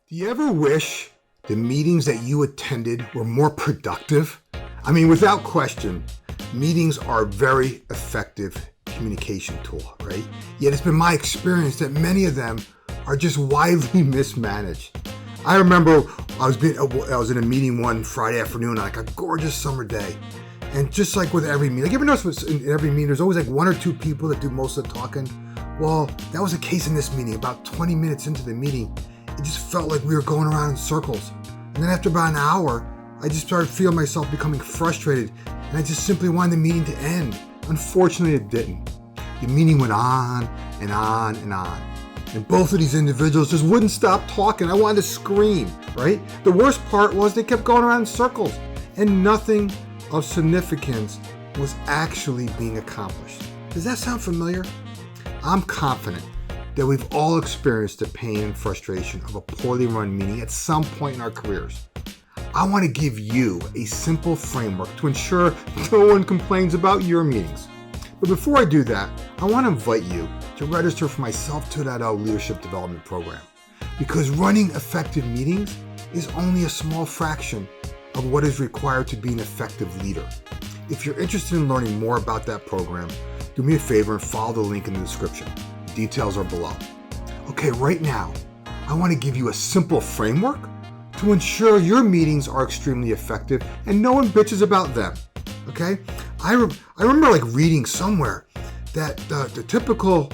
Do you ever wish the meetings that you attended were more productive? I mean, without question, meetings are a very effective communication tool, right? Yet it's been my experience that many of them are just widely mismanaged. I remember I was in a meeting one Friday afternoon on like a gorgeous summer day. And just like with every meeting, like you ever notice in every meeting, there's always like one or two people that do most of the talking? Well, that was the case in this meeting. About 20 minutes into the meeting, it just felt like we were going around in circles. And then after about an hour, I just started feeling myself becoming frustrated, and I just simply wanted the meeting to end. Unfortunately, it didn't. The meeting went on and on and on. And both of these individuals just wouldn't stop talking. I wanted to scream, right? The worst part was they kept going around in circles, and nothing of significance was actually being accomplished. Does that sound familiar? I'm confident that we've all experienced the pain and frustration of a poorly run meeting at some point in our careers. I want to give you a simple framework to ensure no one complains about your meetings. But before I do that, I want to invite you to register for my Self 2.0 Leadership Development Program, because running effective meetings is only a small fraction of what is required to be an effective leader. If you're interested in learning more about that program, do me a favor and follow the link in the description. Details are below. Okay, right now, I want to give you a simple framework to ensure your meetings are extremely effective and no one bitches about them. Okay? I remember like reading somewhere that the typical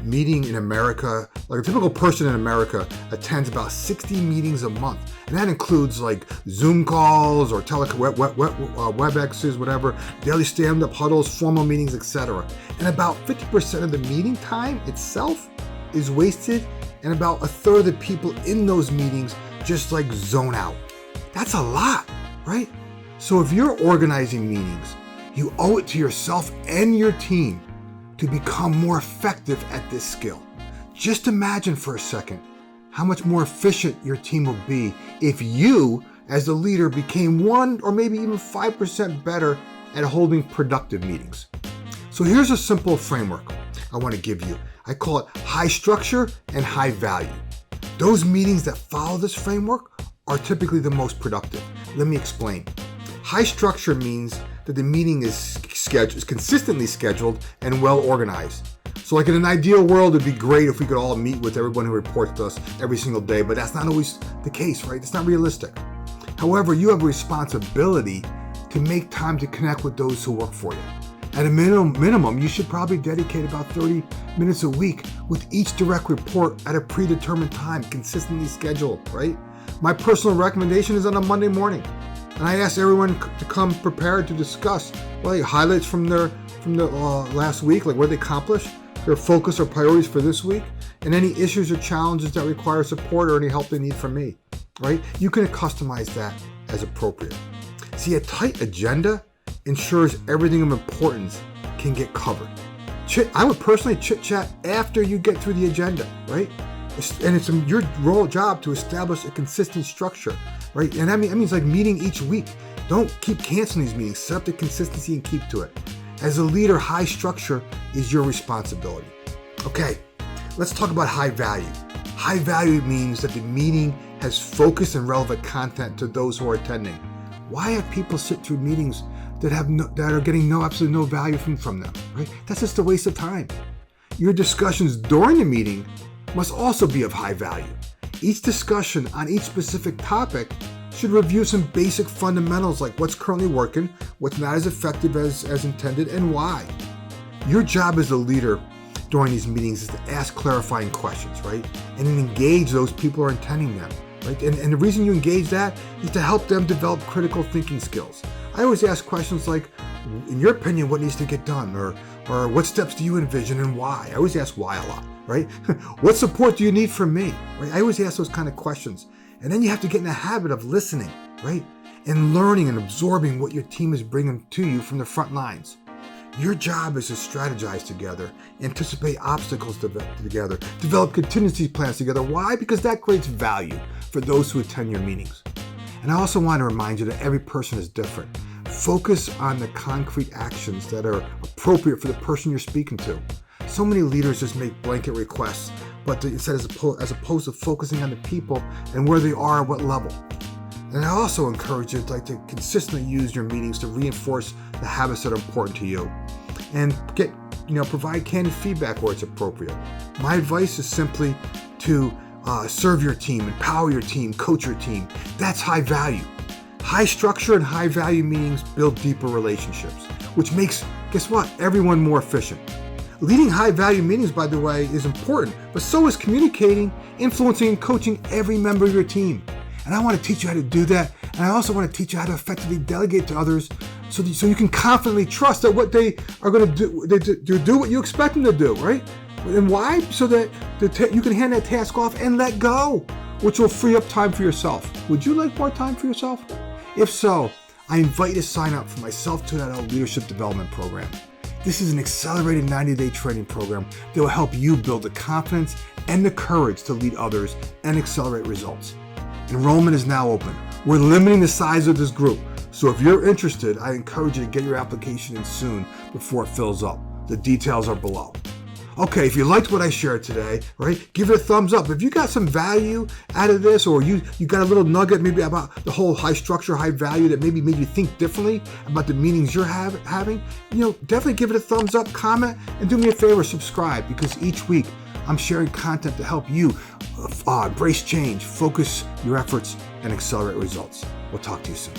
meeting in America, like a typical person in America attends about 60 meetings a month. And that includes like Zoom calls or WebExes, whatever, daily stand-up huddles, formal meetings, etc. And about 50% of the meeting time itself is wasted, and about a third of the people in those meetings just like zone out. That's a lot, right? So if you're organizing meetings, you owe it to yourself and your team to become more effective at this skill. Just imagine for a second how much more efficient your team will be if you, as the leader, became 1 or maybe even 5% better at holding productive meetings. So here's a simple framework I want to give you. I call it high structure and high value. Those meetings that follow this framework are typically the most productive. Let me explain. High structure means that the meeting is consistently scheduled and well organized. So like in an ideal world, it'd be great if we could all meet with everyone who reports to us every single day, but that's not always the case, right? It's not realistic. However, you have a responsibility to make time to connect with those who work for you. At a minimum, you should probably dedicate about 30 minutes a week with each direct report at a predetermined time, consistently scheduled, right? My personal recommendation is on a Monday morning. And I ask everyone to come prepared to discuss highlights from the last week, like what they accomplished, their focus or priorities for this week, and any issues or challenges that require support or any help they need from me, right? You can customize that as appropriate. See, a tight agenda ensures everything of importance can get covered. I would personally chit-chat after you get through the agenda, right? And it's your job to establish a consistent structure, right? And that means like meeting each week. Don't keep canceling these meetings. Set up the consistency and keep to it. As a leader, high structure is your responsibility. Okay, let's talk about high value. High value means that the meeting has focused and relevant content to those who are attending. Why have people sit through meetings that are getting absolutely no value from them, right? That's just a waste of time. Your discussions during the meeting must also be of high value. Each discussion on each specific topic should review some basic fundamentals like what's currently working, what's not as effective as intended, and why. Your job as a leader during these meetings is to ask clarifying questions, right? And then engage those people who are attending them, right? And the reason you engage that is to help them develop critical thinking skills. I always ask questions like, in your opinion, what needs to get done? Or what steps do you envision and why? I always ask why a lot, right? What support do you need from me? Right? I always ask those kind of questions. And then you have to get in the habit of listening, right? And learning and absorbing what your team is bringing to you from the front lines. Your job is to strategize together, anticipate obstacles together, develop contingency plans together. Why? Because that creates value for those who attend your meetings. And I also want to remind you that every person is different. Focus on the concrete actions that are appropriate for the person you're speaking to. So many leaders just make blanket requests, but instead as opposed to focusing on the people and where they are at what level. And I also encourage you to consistently use your meetings to reinforce the habits that are important to you, and provide candid feedback where it's appropriate. My advice is simply to serve your team, empower your team, coach your team. That's high value. High structure and high value meetings build deeper relationships, which makes, guess what, everyone more efficient. Leading high value meetings, by the way, is important, but so is communicating, influencing, and coaching every member of your team. And I want to teach you how to do that. And I also want to teach you how to effectively delegate to others so you can confidently trust that what they are going to do, they do what you expect them to do, right? And why? So that you can hand that task off and let go, which will free up time for yourself. Would you like more time for yourself? If so, I invite you to sign up for my Self 2.0 Leadership Development Program. This is an accelerated 90-day training program that will help you build the confidence and the courage to lead others and accelerate results. Enrollment is now open. We're limiting the size of this group. So if you're interested, I encourage you to get your application in soon before it fills up. The details are below. Okay, if you liked what I shared today, right, give it a thumbs up. If you got some value out of this, or you got a little nugget maybe about the whole high structure, high value that maybe made you think differently about the meetings you're having, definitely give it a thumbs up, comment, and do me a favor, subscribe, because each week I'm sharing content to help you embrace change, focus your efforts, and accelerate results. We'll talk to you soon.